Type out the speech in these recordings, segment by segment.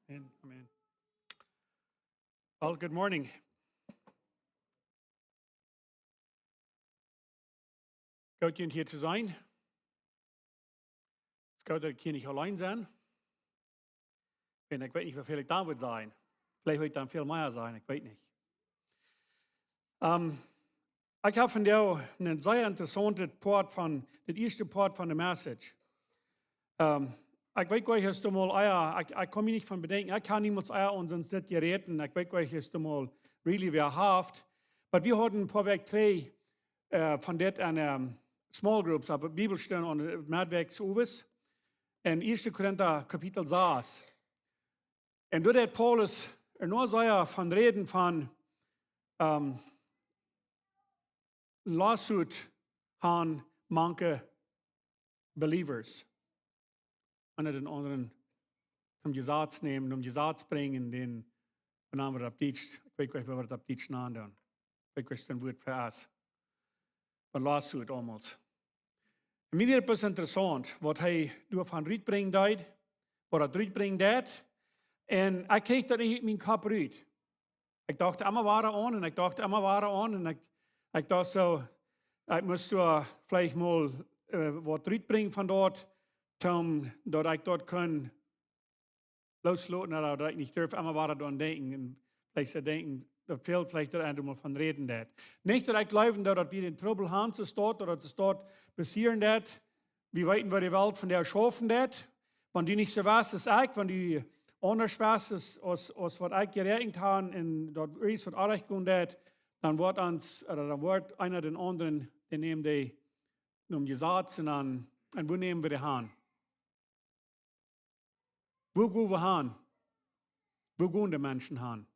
Amen. Amen. Well, good morning. Goed jullie hier te zijn. Het is goed dat ik hier niet alleen ben. En ik weet niet hoeveel ik daar moet zijn. Vielleicht wil ik dan veel meer zijn, ik weet niet. Ik heb van jou een zeer interessante part van, het eerste part van de message. Ik weet wel, is mal, ik kom hier niet van bedenken, ik kan niemand ons dit geretten. Ik weet wel, is mal really weer haft. Maar we hadden een paar weken twee van dit en small groups, aber Bibelstellen und Medwerks Uwes. En 1. Korinther kapitel 6. En door dat Paulus nur zei van reden van lawsuit aan manche believers. Einer den anderen zum Gesetz nehmen, Gesetz bringen, den benamen wir Plautdietsch. Ich weiß nicht, wie wir das Plautdietsch nennen. Ich weiß nicht, Wort für es. Von lawsuit damals. En mij werd het interessant wat hij door van Riet brengt deed, wat dat Riet brengt deed. En ik kreeg dat niet in mijn kop uit. Ik dacht allemaal waren aan en ik dacht allemaal waren aan. En ik dacht zo, ik moest vielleicht mal wat Riet brengen van dort, dat ik dort kan loslaten, dat ik niet durf allemaal waren aan denken. En vielleicht ze denken, dat veel vielleicht er einmal van reden deed. Niet dat ik geloof dat we in trouble gaan ze staat, dat de staat passieren deed. We weten waar de wereld van der schaffen deed. Wenn die nicht so was als ich, wenn die anders was als wat ik geregeld heb en dat is wat aardig doen deed, dan wordt einer den anderen, den neemt die Gesetz en wo nemen we de aan? Wo gaan we aan? Wo gaan de mensen aan?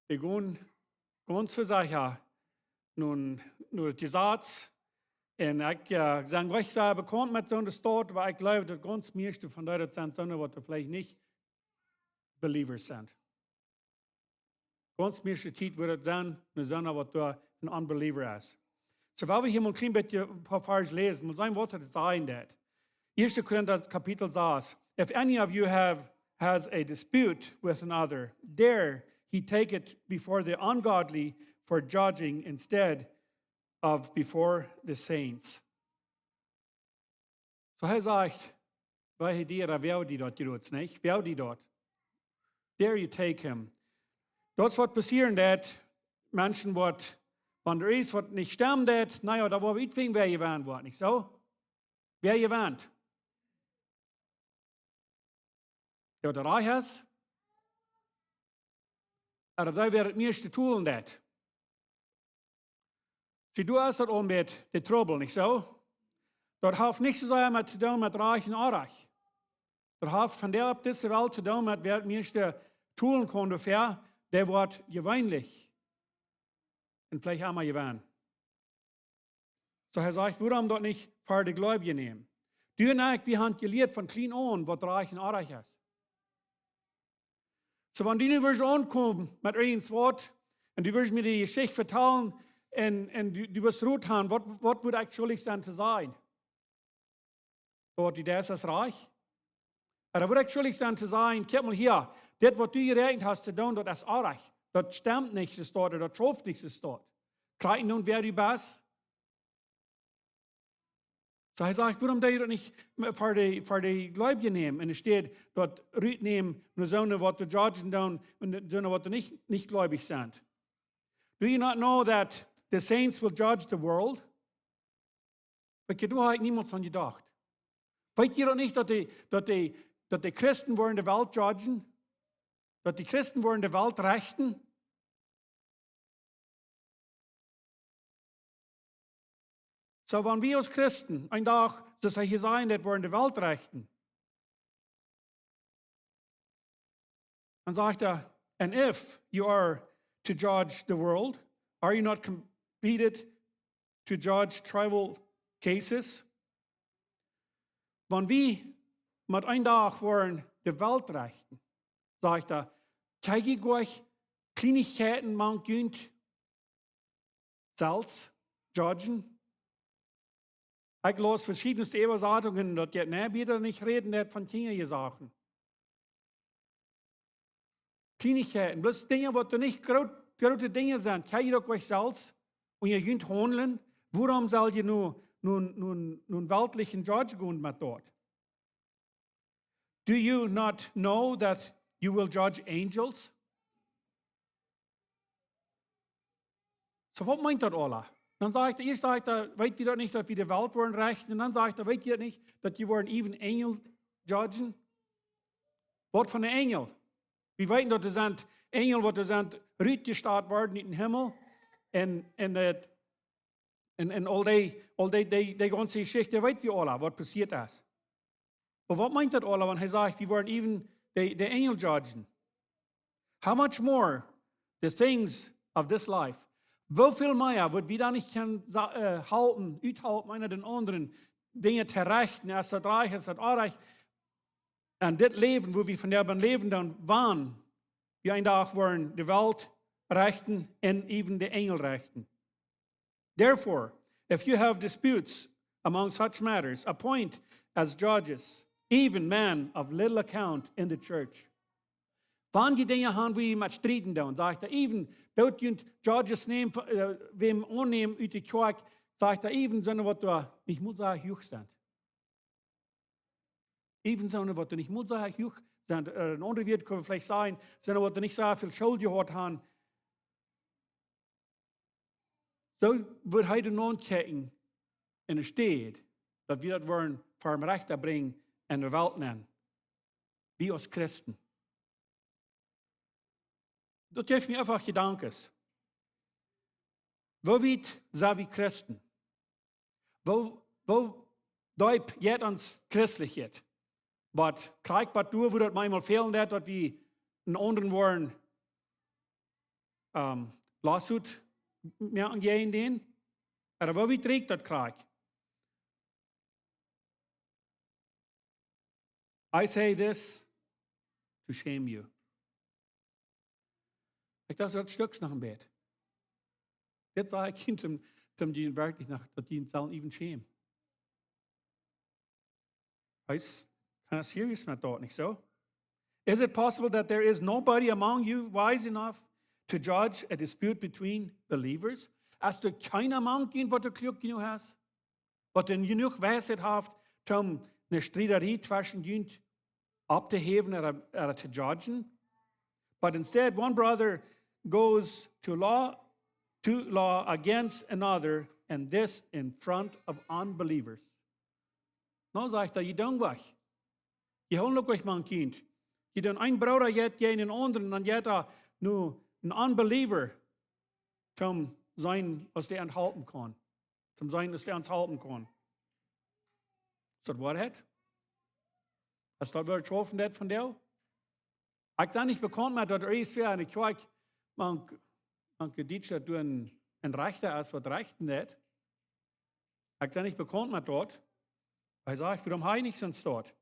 Die gaan ganz für sich nun het Gesetz. En ik zijn recht daar bekommen met zo'n staat, maar ik geloof dat ganz meeste van dat zijn zo'n wat er vielleicht niet believers zijn. Ganz meeste tijd wordt het zijn, zo'n wat er een unbeliever is. Terwijl we hier mal een beetje een paar vers lezen, moet zijn wat het zijn dat. 1. Korinther kapitel 6. If any of you has a dispute with another, dare he take it before the ungodly for judging instead of before the saints. So hij zegt, bij dieren, wel die dat doet, niet? Wel die dat. Dare you take him. Dat is wat passieren dat mensen wat, wanneer er is wat niet stemmen dat, naja, da waar we iets wegen, wer je waant wordt, niet zo? Wer je waant. Ja, der reich is. Maar daar weer het meeste toelen dat. Zie, du hast dat om met de trouble, niet zo? Dat heeft niks te doen met reich en arg. Dat heeft van der op deze wereld te doen met wer het meeste toelen kon ungefähr, der wordt gewöhnlich. En vielleicht einmal gewöhnt. So hij zegt, waarom dat niet voor de Gläubigen nemen? Du en ik, wir haben geleerd van klein aan wat reich en arg is. So, wenn die nu weer aankomen met eens woord, en die wil mir die Geschichte vertellen, en du wirst roet haben, wat moet ik schuldig zijn te zijn? Wat die des is reich? Oder wat ik schuldig zijn te zijn, kijk mal hier, dit wat du geregeld hast te doen, dat is arg. Dat stemmt niet, ze staat, dat troft niet, ze staat. Krijg je nun wer die bas? So hij zegt, waarom doe je dat niet voor de Gläubigen nemen? En er staat, dat Ruud nemen, nur zo'n wat de judgen doen, en zo'n wat niet gläubig zijn. Do you not know that the saints will judge the world? Weet je, daar had ik niemand van gedacht. Weet je dat niet dat de Christen worden de wereld judgen? Dat die Christen worden de wereld rechten? So, wenn wir als Christen ein Tag, das hier sein, das wollen die Welt rechten. Dann sagt and if you are to judge the world, are you not competent to judge tribal cases? Wenn wir mit ein Tag wollen die Welt rechten, sagt kijk ik euch Kleinigkeiten man kunt zelfs judgen. Ich las verschiedenste Übersetzungen, dass jetzt nicht wieder nicht reden hat von Kindersachen. Kleinigkeiten, bloß Dinge, die nicht große Dinge sind, kann je doch euch selbst und ihr könnt handeln. Warum soll ihr nun weltlichen Judge gehen mit dort? Do you not know that you will judge angels? So, was meint das alle? Dann sagt er, erst sagt er, weet ihr das nicht, dass wir die Welt wollen rechten? Und dann sagt er, weet ihr nicht, dass die wollen even Engel judgen? Was von den Engel? Wir weten, dass es sind Engel, die sind rütgestartet worden in den Himmel. Und all die ganze Geschichte, weet wir alle, was passiert ist. Aber was meint das alle, wenn er sagt, wir wollen even die Engel judgen? How much more the things of this life? Wie viel mehr wird wir da nicht aushalten, einer den anderen, Dinge zu rechten, erst das Reich, erst das Unreich, und das Leben, wo wir von dem Leben dann waren, wir ein Tag wollen die Welt rechten und even die Engel rechten. Therefore, if you have disputes among such matters, appoint as judges, even men of little account in the church. Wann die Dinge haben, wie mit Streiten da, sagt er, even, dort sind Judges nehmen, wem annehmen, uit die Kirche, sagt er, even, sondern was du nicht muss sagen, hoch sind. Even, sondern was du nicht muss sagen, hoch sind. Ein anderer Wort kann vielleicht sein, sondern was du nicht so viel Schuld gehabt haben. So wird heute noch kicken, in der Stadt, dass wir das wollen, vor dem Recht bringen, in der Welt nennen. Wie als Christen. Das geeft mir einfach Gedanken. Wo wird sind wir Christen? Wo deut jetzt uns Christlichkeit? Was kriegt was durch, wo das manchmal fehlen wird, dass wir einen anderen wollen, Lawsuit mehr angehen den? Aber wo wir trägt das krieg? I say this to shame you. Ich dachte, das Stücks nach dem Bett. Das war ein Kind, dem die wirklich nach, dass die sollen even schämen. Heißt, kind of serious mit dort, nicht so? Is it possible that there is nobody among you wise enough to judge a dispute between believers? Als du keiner Mann gehen, was du klug genug hast, was du genug Weisheit hast, um eine Streiterie zwischen jünd abzuheben oder zu judgen? But instead, one brother goes to law against another, and this in front of unbelievers. Nou sagt er, je doen weg. Je holt ook weg, mein Kind. Je doen ein Bruder jetzt gegen den anderen, und jetzt nur ein Unbeliever, zum sein, was der enthalten kann. Zum sein, was der enthalten kann. Ist das Wahrheit? Hast du das getroffen von dir? Ich bin nicht bekannt mit, dass ist ja eine Kirche, manche Diedrich, du ein Rechter ist, was Rechten nicht. Ich bin nicht bekannt mit dort. Ich sage, warum habe ich nichts sonst dort?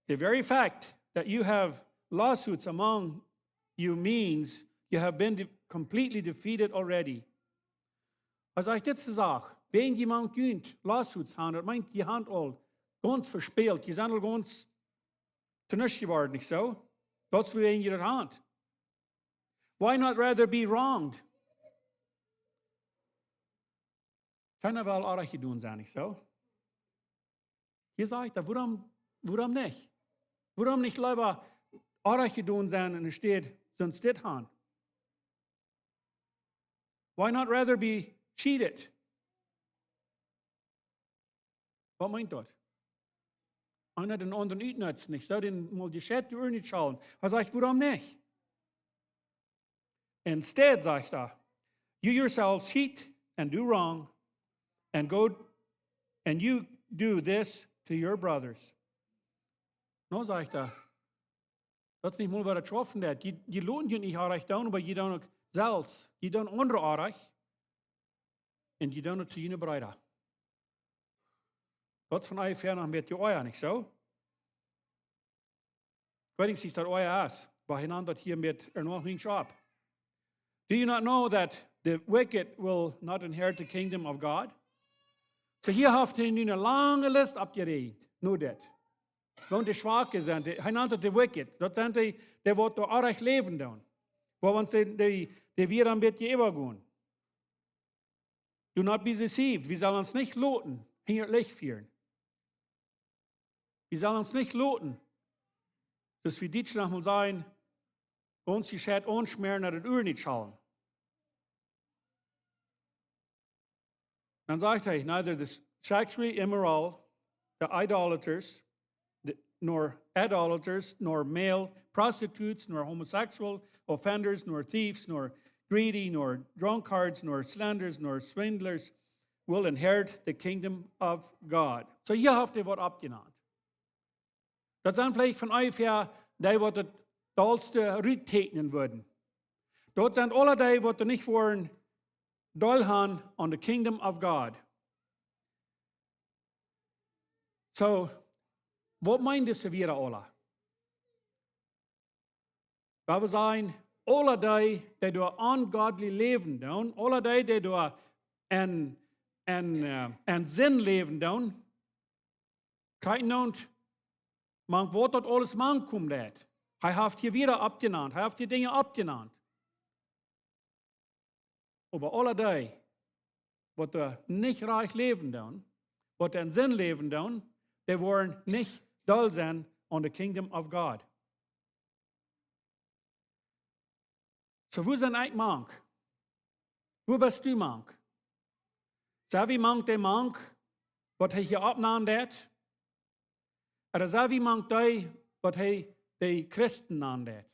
The very fact that you have lawsuits among you means you have been completely defeated already. Ich sage, das ist auch, wenn jemand gönnt, Lawsuits haben, das meint, die haben all ganz verspielt, die sind all ganz zu nichts geworden, nicht so? Das für ihn ihre Hand. Why not rather be wronged? Keiner will auch tun sein, nicht so? Hier sagt er, warum nicht? Warum nicht lieber auch tun sein und es steht, sonst das haben? Why not rather be cheated? Was meint das? Einer den anderen uitnutzen, nicht so? Den mal die Schätze nicht schauen. Er sagt, warum nicht? Instead, sagt er, you yourselves cheat and do wrong, and you do this to your brothers. No, sagt er, das ist nicht mal, was er getroffen hat. Die lohnen dich nicht auch down, aber die tun auch selbst. Die tun andere auch. Und die tun zu ihnen Brüder. Das von euch fern mit die euer, nicht so? Ich weiß nicht, dass das euer ist. Weil einander hier mit noch nicht ab. Do you not know that the wicked will not inherit the kingdom of God? So hier habt ihr eine lange Liste abgeredet. Nur das. Want de Schwache zijn, hij noemt het de wicked. Dat zijn die wat door aardig leven doen. Want die weer een beetje overgaan. Do not be deceived. Wir sollen uns nicht loten, hier het licht führen. Wir sollen uns nicht loten, dass wir Dietsch noch mal sein, uns gescheit uns mehr nach der Uhr nicht schauen. Dann sagt er, neither the sexually immoral, the idolaters, nor idolaters, nor male prostitutes, nor homosexual offenders, nor thieves, nor greedy, nor drunkards, nor slanderers, nor swindlers will inherit the kingdom of God. So hier habt ihr was abgenannt. Dat zijn vielleicht van euch ja, die wat het dollste Rüttekenen würden. Dort sind alle die, wat er nicht wollen, doll haben on the kingdom of God. So, wat meint es wir alle? Dat we zijn, alle die door ungodly leven doen, alle die door en zin leven doen, kijk nou, man wordt dat alles man komt dat. Hij heeft hier weer abgenannt, hij heeft die dingen abgenannt. Aber alle die, wat er niet reich leven doen, wat er in zin leven doen, die worden niet dol zijn on the kingdom of God. So, wo sind eigentlich mank? Wo bist du mank? Sei wie mank der mank, was er hier abnahmt hat? Oder sei wie mank der, was er die Christen nahmt hat?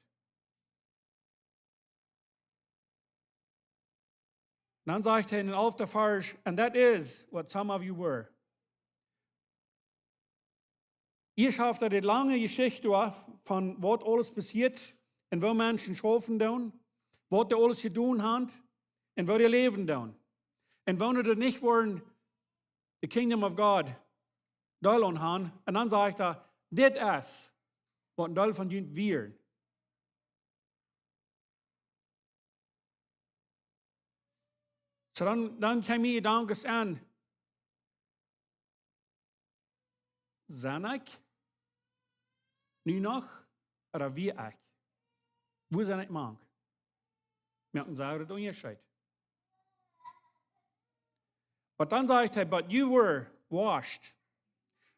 Dann sagt er in den 11. Vers, and that is what some of you were. Ihr schafft die lange Geschichte von was alles passiert und wo Menschen schaffen tun, was die alles getan haben und wo die leben tun. Und wenn wir nicht wollen, the kingdom of God doll haben, und dann sagt er, das ist, was ein Teil von ihnen wird. So dann kann mir Gedanken an, zijn ik nu nog, oder wie ik? Wo zijn ik mank? Wir haben gesagt, das Unterschied. But dann sagt er, but you were washed,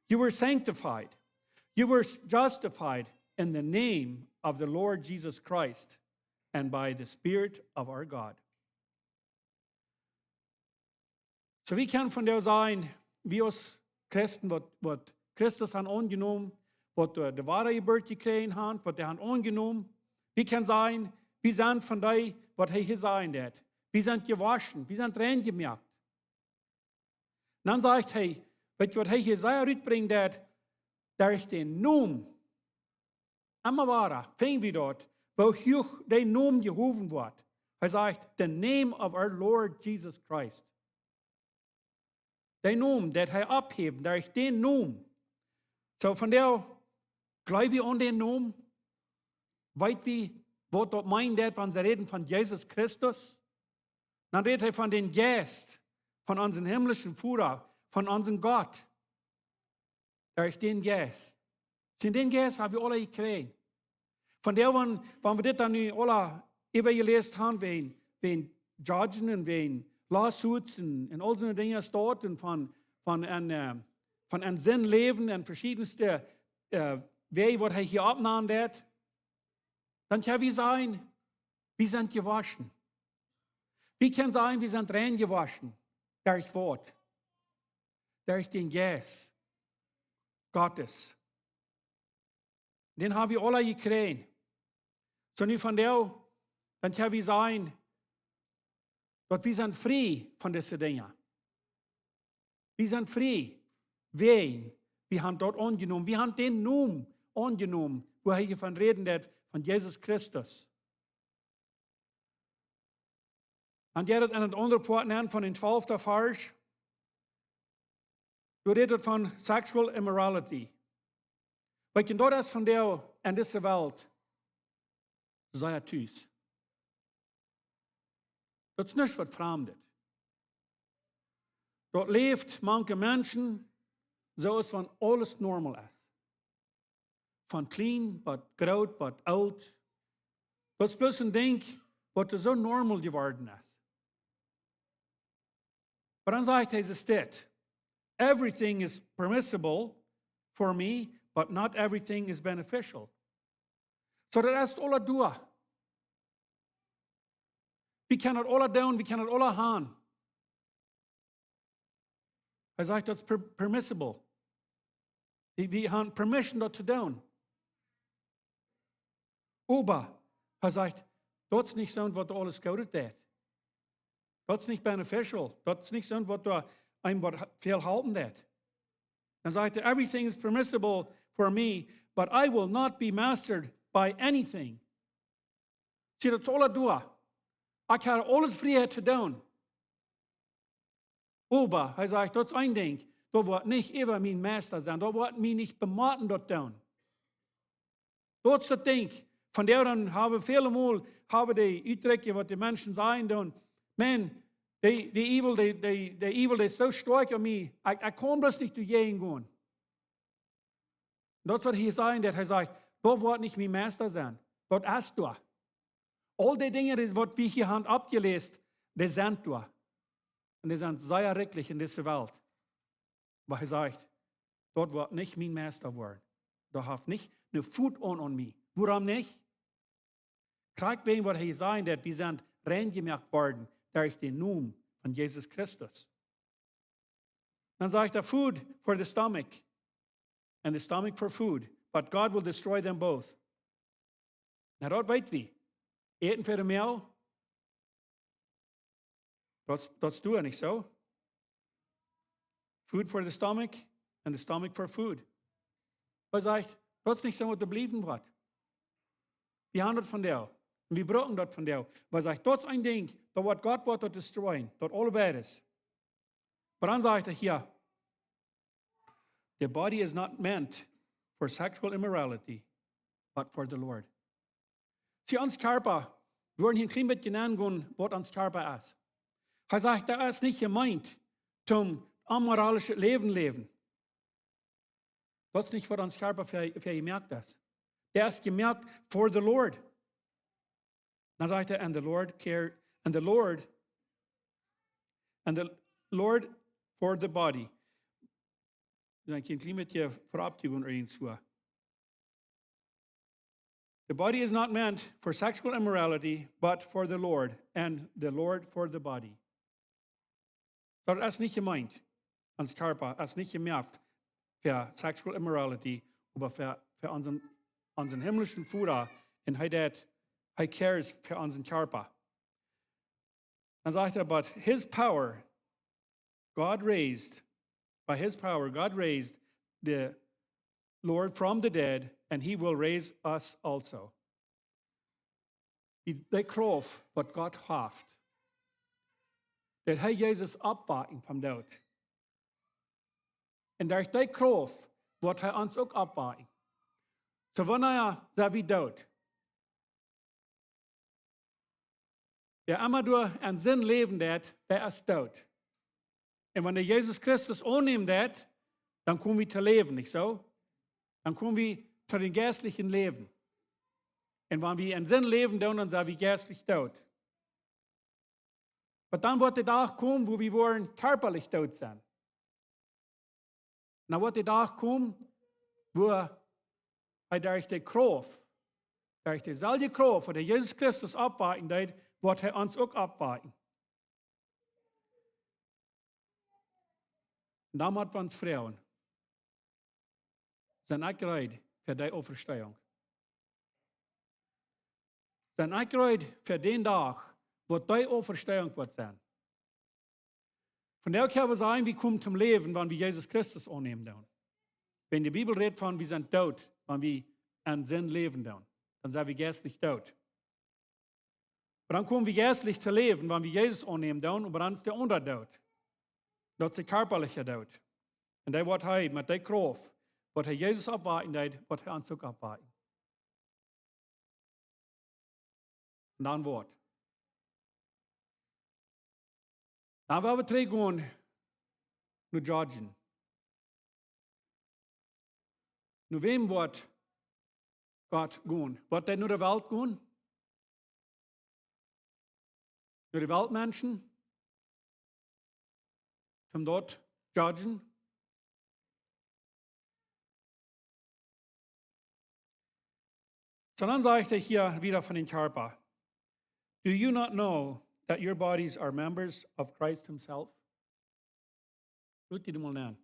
you were sanctified, you were justified in the name of the Lord Jesus Christ and by the Spirit of our God. So wie kann von der sein, wie uns Christen, was Christus hat angenommen, was die wahre Geburt gekriegt hat, was er hat angenommen, wie kann sein, wir sind von dem, was er hier sein hat. Wir sind gewaschen, wir sind rein gemacht. Dann sagt er, was er hier sehr mitbringt hat, durch den Namen, immer wahrer, fängt wir dort, wo hier der Name gerufen wird. Er sagt, the name of our Lord Jesus Christ. Der Name, der er abhebt, durch den Namen. So von der, glauben wir an den Namen, weit wie, was dort meint, wenn sie reden von Jesus Christus, dann redet er von dem Geist, von unserem himmlischen Führer, von unserem Gott. Durch den Geist. Den Geist haben wir alle gekriegt. Von der, wenn wir das dann alle übergelesen haben, wen Judgen und wen Lawsuits und all so Dinge dort und von einem Sinnleben und verschiedenste Wege, was er hier abnahm hat, dann kann wir sagen, wir sind gewaschen. Wir können sagen, wir sind rein gewaschen. Durch Wort. Durch den Geist Gottes. Den haben wir alle gekriegt. So nicht von der, dann können wir sagen, dass wir sind frei von diesen Dingen. Wir sind frei. Wen? Wir haben dort angenommen. Wir haben den Namen angenommen, wo er hier von reden hat, von Jesus Christus. Und er hat einen anderen Part nennt von den 12. Vers. Du redet von Sexual Immorality. Weil dort ist von der in dieser Welt, sei er tüß. Das ist nicht was Fremdes. Dort lebt manche Menschen, so ist, wenn alles normal ist. van klein, wat groot, wat oud. Dat is bloos een ding wat er zo normal geworden is. Maar dan zegt hij dit. Everything is permissible for me, but not everything is beneficial. So dat is alle doen. We kan het alle doen, we kan het alle gaan. Hij zegt dat is permissible. We hebben permission dat te doen. Aber hij zegt, dat is niet zo wat alles goud deed. Dat is niet beneficial. Dat is niet zo wat einem wat veel helpen deed. Dan zegt hij, everything is permissible for me, but I will not be mastered by anything. Zie, dat is alle doen. Ik heb alles vrijheid te doen. Aber hij zegt, dat is één ding. Dat wordt niet even mijn meester zijn. Dat wordt mij niet bematen dat doen. Dat is dat ding. Van daar dan hebben we vele maal die uitdrukken wat de mensen zeggen dan. Man, the evil is zo sterk aan mij. Ik kan bloß niet dagegen gaan. Dat is wat hij zei. Dat hij zegt, dat wordt niet mijn meester zijn. Dat is door. Al die dingen wat we hier hebben abgelezen, die zijn door. En die zijn zeer rechtlich in deze wereld. Maar hij zegt, dat wordt niet mijn meester worden. Dat heeft niet een voet aan mij. Waarom niet? Kijk wegen wat hij zei, dat we zijn reingemaakt worden durch den Namen van Jesus Christus. Dan zegt hij, food for the stomach, and the stomach for food, but God will destroy them both. Nou, dat weten we. Eten voor de meel, dat doen we niet zo. Food for the stomach, and the stomach for food. Hij zegt, dat is niet zo wat er blijven wordt. We hebben dat van jou. En we brauchen dat van jou. Maar zegt, dat is een ding, dat wat God wordt te destroyen, dat allebei is. Maar dan zegt hij hier, the body is not meant for sexual immorality, but for the Lord. Zie, ons Körper, we worden hier een klein beetje aangaan wat ons Körper is. Hij zegt, dat is niet gemeint zum amoralische leven. Dat is niet wat ons Körper für gemerkt ist. Der ist gemerkt for the Lord. Dan zegt hij, and the Lord for the body. Dan kan je een klein beetje voorop doen erin zo. The body is not meant for sexual immorality, but for the Lord, and the Lord for the body. Dat is niet gemeint, ons Körper, is niet gemerkt für sexual immorality, aber für unseren himmlischen Vater, und he cares für unseren Körper. Dann sagt er, but his power, by his power, God raised the Lord from the dead, and he will raise us also. Die kracht wat God heeft, dat hij Jezus opwekken van dood. En door die kracht wordt hij ons ook opwekken. So wanneer zijn we dood? Der immer door een zin leven dat, der is dood. En wanneer Jezus Christus aanneemt dat, dan komen we te leven, niet zo? Dan komen we tot een geestlichen leven. En wanneer we een zin leven doen, dan zijn we geestlich dood. Maar dan wordt de dag komen, wo we worden körperlich dood zijn. Dan wordt de dag komen, wo hij durch de kracht, durch dezelfde kracht, waar Jezus Christus opwekken deed, wordt hij ons ook opwekken. En dan moeten we ons vragen, zijn ik bereid voor die Auferstehung? Zijn ik bereid voor die dag, wat die Auferstehung wordt zijn? Von der können wir sagen, wir kommen zum Leben, wenn wir Jesus Christus annehmen. Wenn die Bibel redet von, wir sind tot, wenn wir an Sinn leben, dann sind wir geistlich tot. Aber dann kommen wir geistlich zu leben, wenn wir Jesus annehmen, und dann ist der andere tot. Das ist der körperliche Tod. Und der wird er mit der Kraft, was er Jesus abwarten, wird er uns auch abwarten. Und dann wird. Dann werden wir zurückgehen nach Georgien. Nur wem wird Gott gehen. Wird der nur der Welt gehen? Nur die Weltmenschen? Zum dort judgen? Sondern sage ich hier wieder von den Körper. Do you not know that your bodies are members of Christ himself? Hört ihr mal an.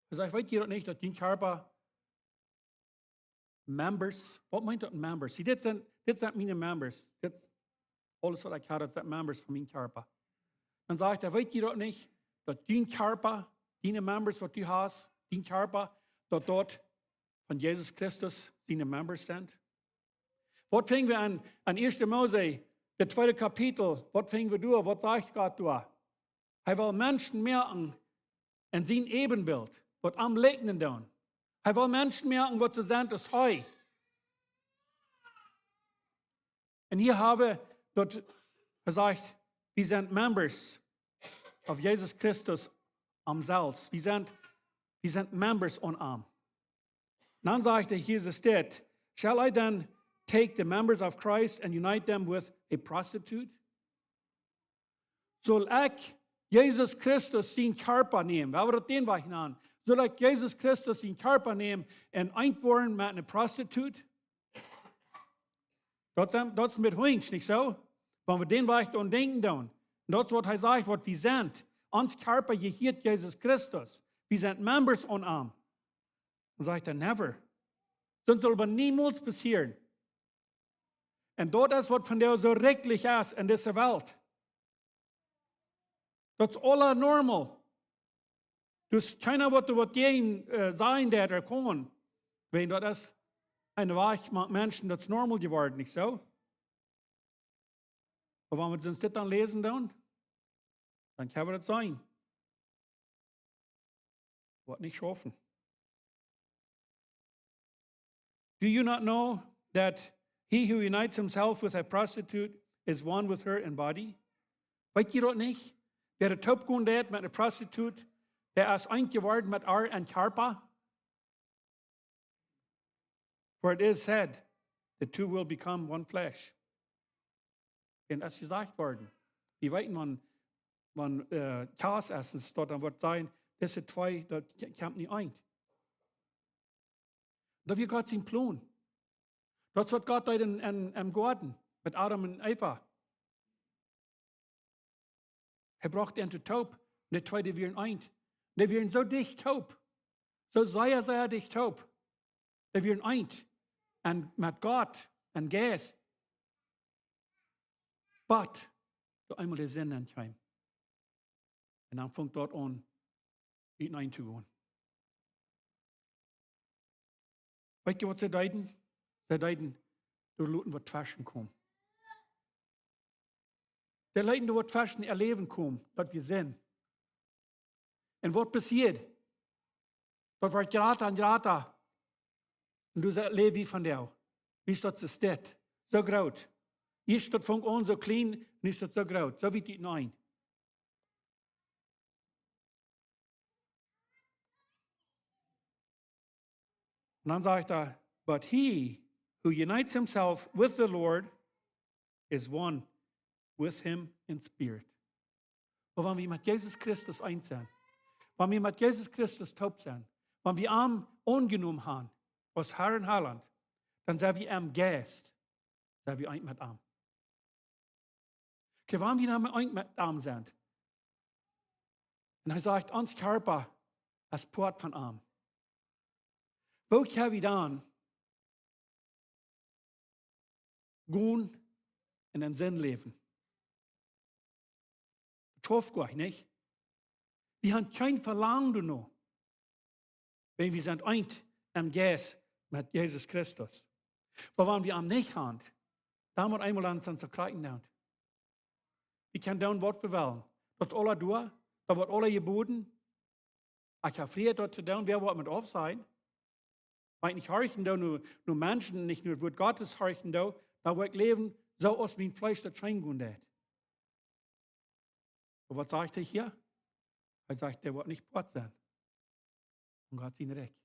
Ich sage, weiß ihr doch nicht, dass die Körper members, was meint das members? Sie, das sind meine members. Das alles, was ich habe, das sind members von meinem Körper. Dann sagt er, weiß ihr doch nicht, dass dein Körper, deine members, was du hast, dein Körper, dass dort von Jesus Christus deine members sind? Was fingen wir an 1. Mose, der 2. Kapitel, was fingen wir durch, was sagt Gott durch? Er will Menschen merken in sein Ebenbild, was am Legnen tun. Er will Menschen merken, was sie sind, das Heu. Und hier habe dort gesagt, wir sind Members of Jesus Christus am Selbst. Wir sind Members on Arm. Dann sagte Jesus steht, shall I then take the members of Christ and unite them with a prostitute? Soll ich Jesus Christus sein Körper nehmen? Wer wird den Weichen an? Soll ich Jesus Christus sein Körper nehmen und einwohnen mit einer Prostitute? Das ist mit Hunsch, nicht so? Wenn wir den Weichen und denken dann. Das ist, was er sagt, was wir sind. Uns Körper gehört Jesus Christus. Wir sind Members on Arm. Und sagt er, never. Das soll aber niemals passieren. Und dort ist, was von der so rechtlich ist in dieser Welt. Das ist alles normal. Dus keiner wird gehen sein, der da kommen. Wenn das ist eine Weich Menschen, das ist normal geworden, nicht so? Aber wenn wir uns das dann lesen, dann kann das sein. Wird nicht schaffen. Do you not know that he who unites himself with a prostitute is one with her in body? Weißt ihr das nicht? Wer der Top geht mit einer Prostitute, der ist eins geworden mit ihr und Körper. For it is said, the two will become one flesh. Und das ist gesagt worden. Wir wissen, wenn Chaos ist, dort dann wird sein, diese zwei, das kommt nicht ein. Da wird Gott sein Plan. Das wird Gott im Garten mit Adam und Eva. Er braucht einen taub, und die zwei, die werden ein. Die werden so dicht taub, so sehr dicht taub. Die werden ein. Und mit Gott, und Geist. But, so einmal der Sinn ankommt. Und dann fängt dort an, hineinzugehen. Weißt du, was sie deuten? Sie deuten, du Leuten wird Faschen kommen. Der Leuten, die wird Faschen erleben kommen, dass wir sind. Und was passiert? Das wird Grata und Grata. Und du sagst, lebe wie von der. Wie ist das steht? So groß. Ist das fängt an so klein, und ist das so groß. So wie die nein. Und dann sagt er, but he who unites himself with the Lord is one with him in spirit. Und wenn wir mit Jesus Christus eins sind, wenn wir mit Jesus Christus taub sind, wenn wir ihm angenommen haben, aus Herr und Heiland, dann sind wir am Geist, sind wir eins mit ihm. Okay, wenn wir eins mit ihm sind, und er sagt, uns Körper als Port von ihm. Wo können wir dann gehen in den Sinn leben? Betroffen gar nicht. Wir haben kein Verlangen noch, wenn wir sind eins im Geist mit Jesus Christus. Aber wenn wir am nicht haben, dann wird einmal an uns kriegen. Wir können tun, was wir wollen. Das ist alles durch, da wird alles geboten. Ich habe früher dort zu tun, wer wird mit auf sein? Weil nicht horchen da nur Menschen, nicht nur Wort Gottes horchen da wird leben, so aus wie ein Fleisch, das reingehen. Und was sagt er hier? Er sagt, der wird nicht Port sein. Und Gott ihn recht.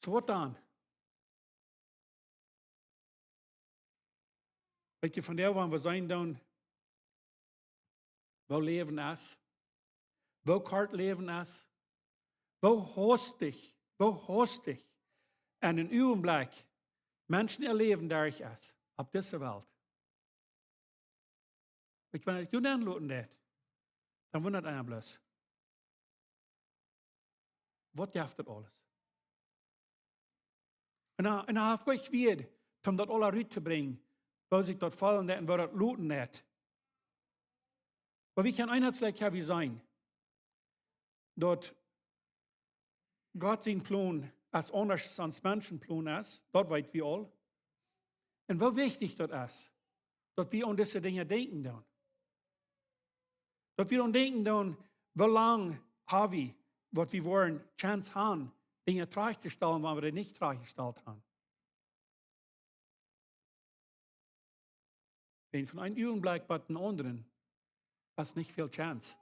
So was dann? Weet je, van der waar we zijn dan, wo leven is, wo kort leven is, wo hastig en in uw blik Menschen erleben dadurch ist, auf dieser Welt. Weet je, wenn ich du dann loten dat, dann wundert einer bloß. Was darf das alles? Und dan habe ich wieder, um das alle rüber zu bringen, wo sich dort fallen und wo das loten hat. Aber wie kann einheitlich wie sein, dort Gott sein Plan als anders als Menschenplan ist, dort weit wie all. Und wie wichtig das ist, dass wir an diese Dinge denken dann. Dass wir an denken dann, wie lange haben wir, was wir wollen, Chance haben, Dinge tragzustellen, wenn wir die nicht traggestellt haben. Wenn von einem Augenblick bei den anderen, hast nicht viel Chance.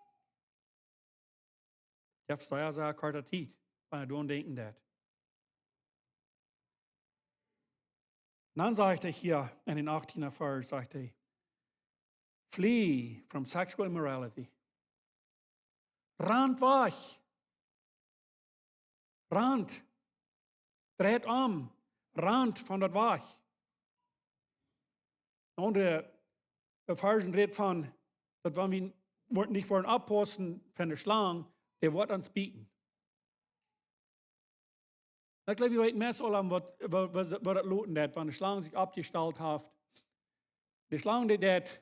Ich habe es ja so eine kurze Zeit, wenn du an denken das. Dann sagt er hier in den 18er Vers, sagt er, flee from sexual immorality. Rand weg. Rand. Dreht um. Rand von dort weg. Und der Vers redet von, dass wenn wir nicht wollen abposten von der Schlange, der wird uns bieten. Ich glaube, wir wissen mehr allem, was das loten hat, wenn die Schlange sich abgestellt hat. Die Schlange, die das,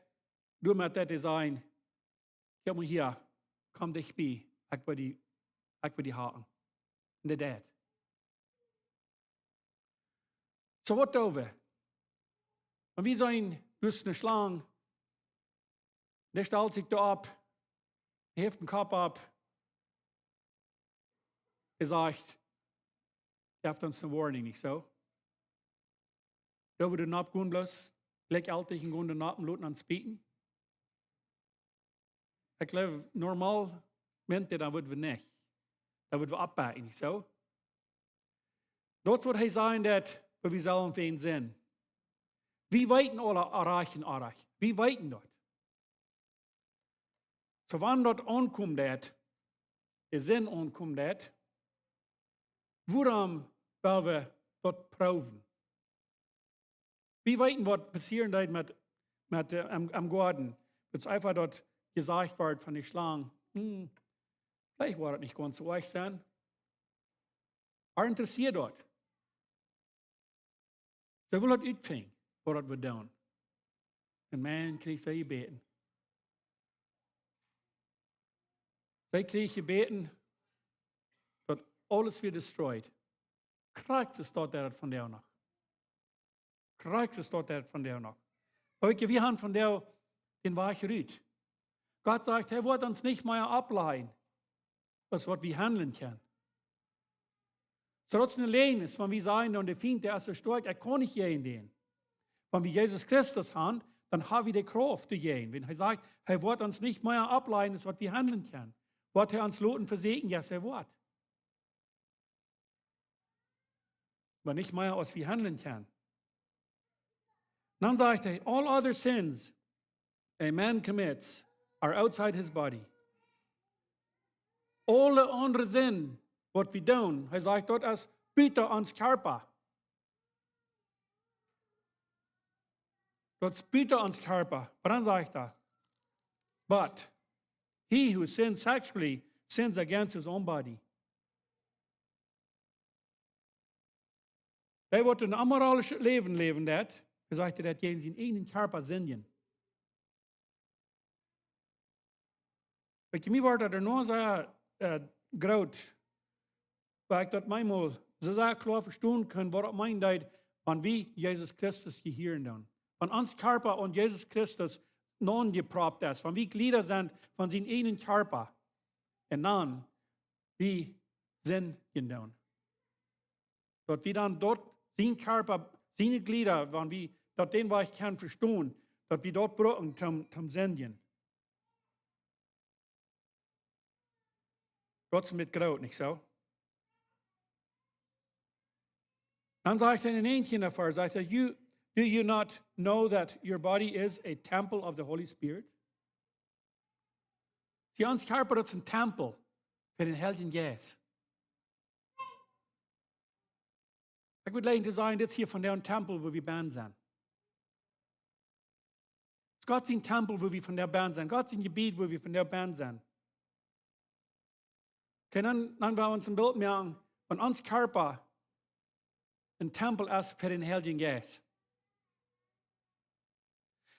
du mit das Design, ich habe hier, komm dich bei, ich will die Haken. Und das. So was da wir? Und wir sagen, du bist eine Schlange, der stellt sich da ab, hebt den Kopf ab, er sagt, ihr habt uns eine Warning, nicht so? Da würde ein abgehen bloß, gleichaltig in Grund und Nappen Leuten ans Bieten. Ich glaube, normal meint er, da würden wir nicht. Da würden wir abbauen, nicht so? Dort wird er sagen, dass wir sollen für ihn sind. Wie weiten alle erreichen? Wie weiten dort? So wann dort ankommt, der Sinn ankommt, woran wollen wir dort proben? Wie weiten wird passieren am Garten? Wird es einfach dort gesagt wird von den Schlangen, vielleicht war das nicht ganz so euch sein. Aber interessiert dort. So will das utfingen, was das wir tun. Und man kriegt sie beten. Sie kriegt gebeten, dass alles wird destroyed. Kriegt es dort von der noch. Kriegt es dort von der noch. Aber wir haben von der den Weich rüht. Gott sagt, er wird uns nicht mehr ableihen, was wir handeln können. So dass es allein ist, wenn wir sagen, und der Feind, der ist so stark, er kann nicht gehen den. Wenn wir Jesus Christus haben, dann haben wir die Kraft zu gehen. Wenn er sagt, er wird uns nicht mehr ableihen, was wir handeln können. Wird er uns loten versegen, ja, er wird. Aber nicht mehr, was wir handeln können. Dann sagt er, all other sins a man commits are outside his body. Alle andere Sinn, was wir tun, er sagt dort als bitte ans Körper. Das bitte ans Körper. Aber dann sagt er, but he who sins sexually sins against his own body. Der wird ein amoralisches Leben leben, er sagt, dass jeden seinen eigenen Körper sinnen. Bei mir war das nur so groß, weil ich das manchmal so sehr klar verstehen kann, was das meint, wenn wir Jesus Christus gehören dann. Wenn uns Körper und Jesus Christus non geprobt ist, wenn wir Glieder sind von seinem eigenen Körper, und dann, wie sind wir dann? Dort wir dann dort, sein Körper, seine Glieder, wenn wir dort den, was ich kann verstehen, dass wir dort brauchen zum Senden. Trotzdem mit Graut, nicht so? Dann sagt er in 19 davor, sagt er, do you not know that your body is a temple of the Holy Spirit? Sie ons körper ist ein Tempel für den Heiligen Geist. Ich würde leider sagen, das hier von dem Tempel, wo wir Band sind. Gott ist ein Tempel, wo wir von der Band sind. Gott ist ein Gebiet, wo wir von der Band sind. Okay, dann wollen wir uns ein Bild machen, von uns Körper ein Tempel ist für den Heiligen Geist.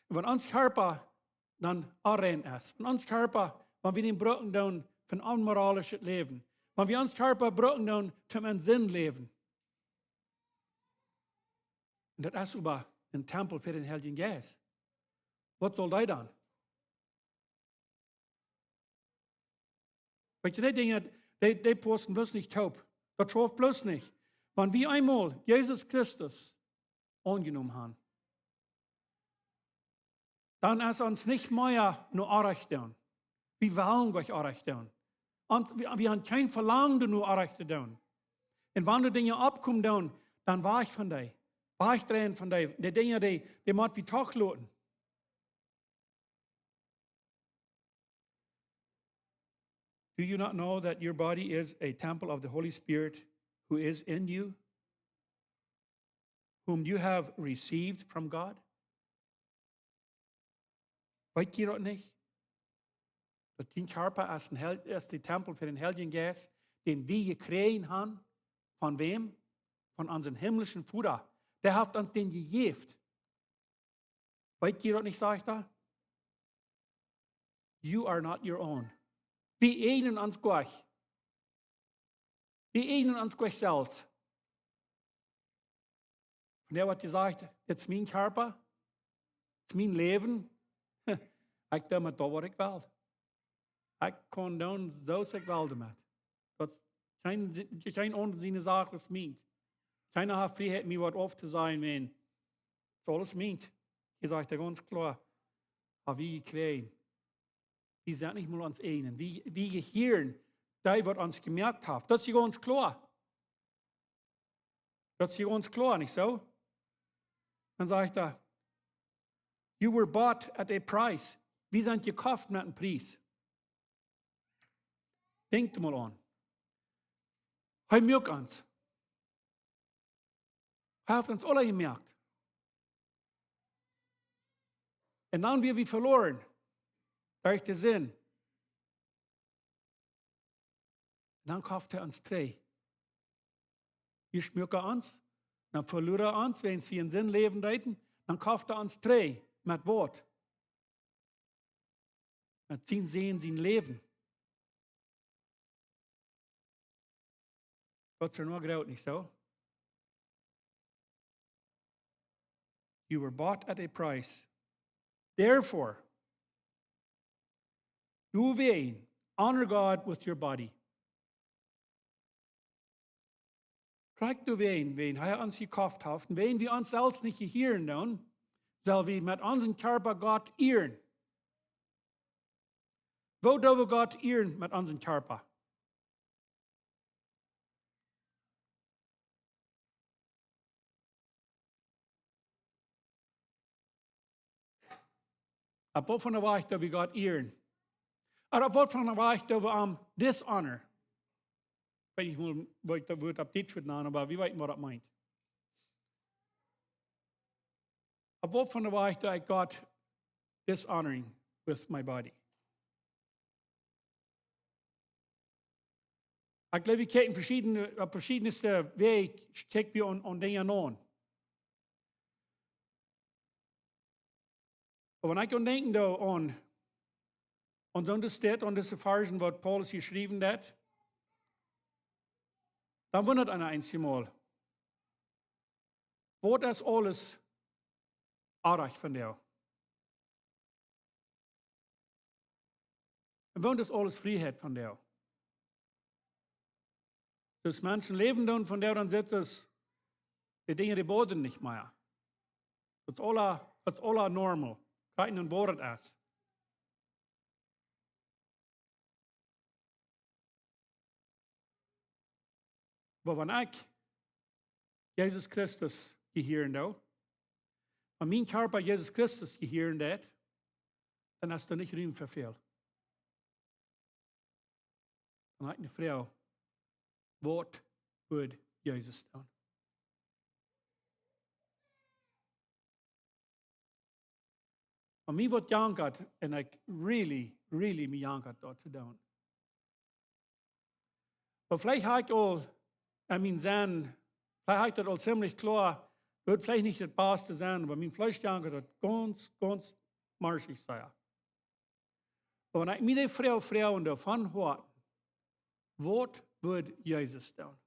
Wenn uns Körper dann rein ist, wenn uns Körper, wenn wir den brauchen dann für ein unmoralisches Leben, wenn wir uns Körper brauchen dann für ein Sinnleben. Und das ist über ein Tempel für den Heiligen Geist. Was soll das dann? Weil die Dinge, die posten bloß nicht taub. Das schafft bloß nicht. Wenn wir einmal Jesus Christus angenommen haben, dann ist uns nicht mehr nur Anrecht tun. Wir wollen euch Anrecht tun. Und wir haben kein Verlangen, nur Anrecht zu tun. Und wenn du Dinge abkommst, dann war ich von dir. War ich dran von dir. Die Dinge, die muss wie Tag loten. Do you not know that your body is a temple of the Holy Spirit who is in you, whom you have received from God? Weißt ihr das nicht? Das dein Körper ist der Tempel für den Heiligen Geist, den wir gekriegt haben. Von wem? Von unserem himmlischen Vater. Der hat uns den gegeben. Weißt ihr das nicht, sage ich da? You are not your own. Wir ähneln uns gleich. Wir ähneln uns gleich selbst. Und der hat gesagt, das ist mein Körper, das ist mein Leben. Ich tue mir da, was ich will. Ich kann tun, was ich will damit. Das ist keine andere Sache, was meint. Keiner hat Freiheit, mir was oft zu sagen, wenn das alles meint. Ich sage dir ganz klar, aber wir kriegen. Wir sind nicht mal uns einen. Wir gehören, der was uns gemerkt hat. Das ist ganz klar. Das ist ganz klar, nicht so? Dann sage ich da, you were bought at a price. Wir sind gekauft mit einem Preis. Denkt mal an. Er merkt uns. Er hat uns alle gemerkt. Und dann wir verloren. Durch den Sinn. Dann kauft er uns drei. Wir schmücken uns, dann verlieren er uns, wenn sie in Sinn leben reiten, dann kauft er uns drei mit Wort. Mit sein Sehen, sein Leben. Gott sei nur graut, nicht so? You were bought at a price. Therefore, do vain, honor God with your body. Fragt du wen er uns gekauft hat, und wen wir uns selbst nicht gehören dann, soll wir mit unserem Körper Gott ehren. Wo dürfen wir Gott ehren mit unserem Körper? Ab wovon der Weich dürfen wir Gott ehren? Aber ab wovon der Weich dürfen wir dishonor? Wenn ich mal, das Wort ab Diedrich nennen, aber wie weit man das meint? Ab wovon der Weich dürfen wir Gott dishonoring with my body? Ich glaube, wir kennen verschiedenste Wege, checken wir an Dinge an. Aber wenn ich denke da an so eine Stadt, an diese Versen, was Paulus geschrieben hat, dann wundert einer einzig Mal, wo das alles erreicht von dir? Und wo das alles Freiheit von dir? Das Menschen leben dann von der, dann sind das die Dinge, die boden nicht mehr. Das ist alles normal. Kein Wort ist. Aber wenn ich Jesus Christus geheerd nou. Maar mijn Körper Jesus Christus geheerd dat, dann hast du nicht Ruhm für viel. Dann hat eine Frau, was wird Jesus tun? Und mir wird jankert, und ich really mich jankert dort zu tun. Aber vielleicht habe ich auch, mein Sinn, vielleicht habe ich das auch ziemlich klar, wird vielleicht nicht das Beste sein, aber mein Fleisch jankert das ganz marschig sein. Aber wenn ich mir die Frau fragen davon höre, was wird Jesus tun?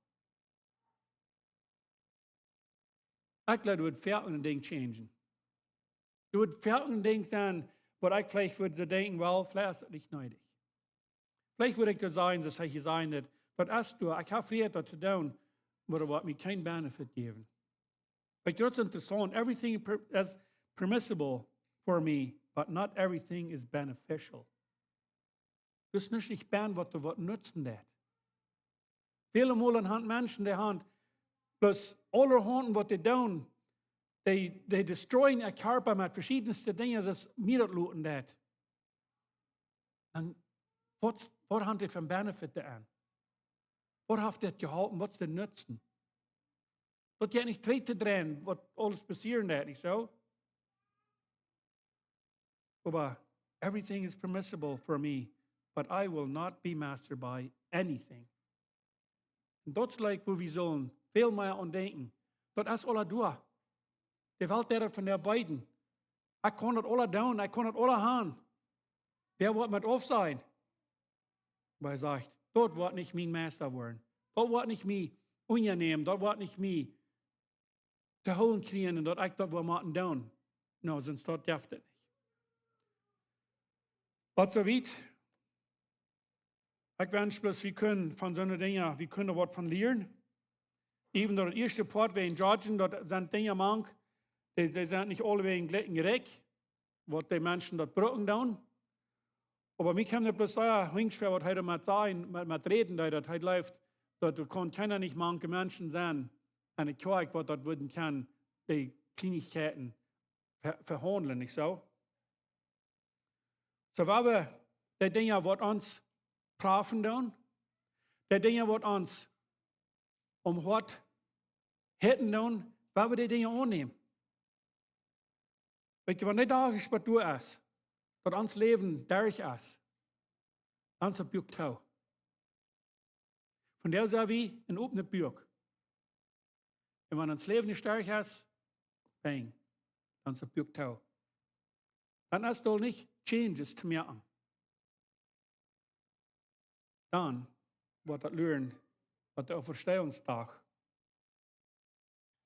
Ich glaube, du wird fertig Ding changen. Du wird fertig Ding sein, wo ich vielleicht würde so denken, well, vielleicht ist das nicht nötig. Vielleicht würde ich das sagen, dass ich sagen wird, was hast du, ich habe früher das zu tun, aber wird mir keinen Benefit geben. But that's interessant. Everything is permissible for me, but not everything is beneficial. Das ist nicht bern, was du nutzen das. Viele Mal haben Menschen die Hand, bloß alle Handen, was die tun, die destroyen ihr Körper mit verschiedensten Dingen, das mir das looten das. Und was haben die für einen Benefit an? Was hat das geholfen? Was ist der Nutzen? Das geht nicht treten drin, was alles passieren wird, nicht so? Aber everything is permissible for me, but I will not be mastered by anything. Und das ist like, wo wir sollen viel mehr an denken. Das ist alles durch. Die Welt der von der beiden. Ich kann das alles tun, ich kann das alles haben. Wer wird mit auf sein? Aber er sagt, dort wird nicht mein Meister werden. Dort wird nicht mich unangenehm, dort wird nicht mich zu holen kriegen und dort ich dort will machen tun. No, sonst dort darf das nicht. Was so weit? Ich wünsche bloß, wir können von so einer Dinge, wir können was von lernen. Eben das erste Part, wie in Georgien, dort sind Dinge manch, die sind nicht alle wegen gleich gerecht, was die Menschen dort brauchen tun. Aber mir kann das bloß sagen, ungefähr, was heute mit sagen, mit reden, das heute läuft, dort kann keiner nicht manche Menschen sein, eine Kirche, was dort würden kann, die Kleinigkeiten verhandeln, nicht so? So, weil wir die Dinge, was uns prafen tun, die Dinge, was uns was hätten tun, weil wir die Dinge annehmen. Weil wenn nicht da ist, was du ist, dass uns Leben durch ist, dann ist es Bürg tau. Von der sagen wir, ein offener Bürg. Und wenn uns Leben nicht durch ist, bang, dann ist es Bürg tau. Dann ist doch nicht Changes zu merken. Dann wird das lernen, was der Auferstehungstag,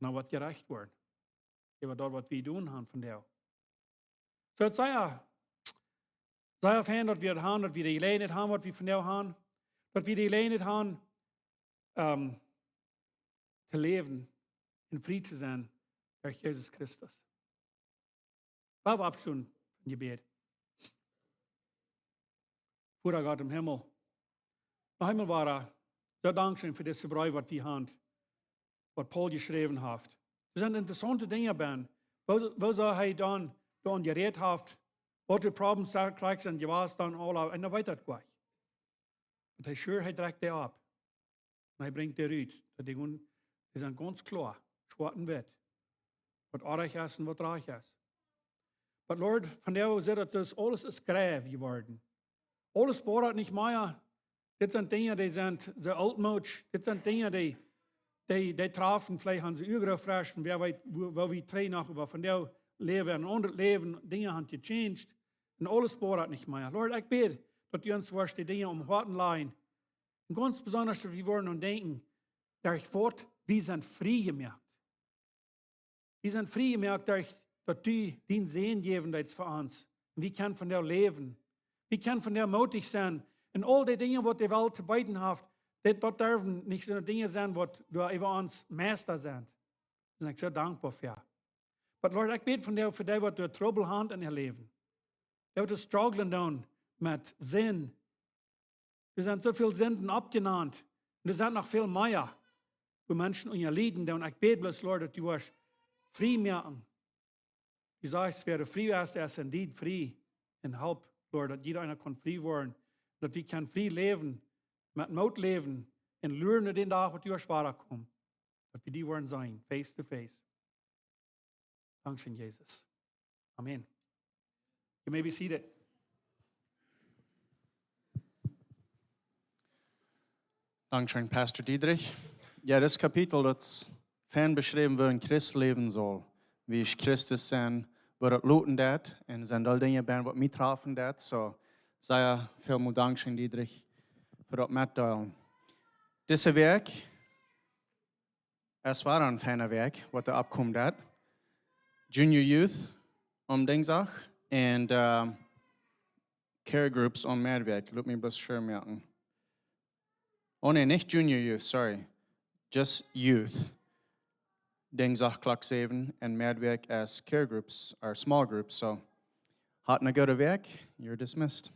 dann wird gerecht werden. Über dort, was wir tun haben von der. So, jetzt sei er fern, dass wir das haben, dass wir die Gelegenheit haben, was wir von der haben, dass wir die Gelegenheit haben, zu leben, in Frieden zu sein, durch Jesus Christus. War wir abstunden im Gebet. Vater Gott im Himmel, noch einmal war er, so Dankeschön für das Brei, was wir haben, was Paul geschrieben hat. Das sind interessante Dinge, Ben. Wo soll er dann geredet hat, was die Probleme kriegst und was dann alle, und dann weiter gleich. Und er schwört, er trägt die ab. Und er bringt die raus. Die sind ganz klar, schwarz und weiß. Was arg ist und was reich ist. Aber Lord, von der Seite, das alles ist gräf geworden. Alles braucht nicht mehr. Das sind Dinge, die sind so altmodisch. Das sind Dinge, die trafen, vielleicht haben sie übergefressen, weil wir drei nach, aber von der Leben, ein anderes Leben, Dinge haben gechanged. Und alles braucht nicht mehr. Lord, ich bete, dass du uns die Dinge umhorten leihen. Und ganz besonders, dass wir wollen und denken, dass ich fort, wir sind frei gemerkt. Wir sind frei gemerkt, dass du den Sehen geben jetzt für uns. Und wir können von der leben. Wir können von der mutig sein. Und all die Dinge, die die Welt zu beiden hat, dort dürfen nicht so Dinge sein, die du über uns Meister sind. Da bin ich so dankbar für. Aber Lord, ich bete von dir, für die, was du Trouble hast in ihr Leben. Die, die strugglen dann mit Sinn. Wir sind so viele Sünden abgenannt. Und es sind noch viel mehr. wo Menschen in ihr Lieden, und ich bete bloß, Lord, dass du was frei machen. Du sagst, wer frei ist, der ist indeed frei. Und help, Lord, dass jeder einer kann frei werden. Dass wir kann frei leben, mit Mut leben, und lernen den Tag, was du schwerer kommt. Dass wir die werden sein, face to face. Dankeschön, Jesus. Amen. You may be seated. Dankeschön, Pastor Diedrich. Ja, das Kapitel, das fern beschrieben, wie ein Christ leben soll. Wie ich Christus sein, wo das looten dat, und sind all Dinge, was mich treffen dat. So, sehr vielen Dankeschön, Diedrich, für das Mitteilen. Dieses Werk, es war ein feiner Werk, was da abkommt dat. Junior Youth, Dingsach, und Care Groups mehr Werk. Lass mich bloß schön merken. Oh nee, nicht Junior Youth, sorry. Just Youth. Dingsach Clock 7 and Madwerk as care groups or small groups. So, hot and a good of work, you're dismissed.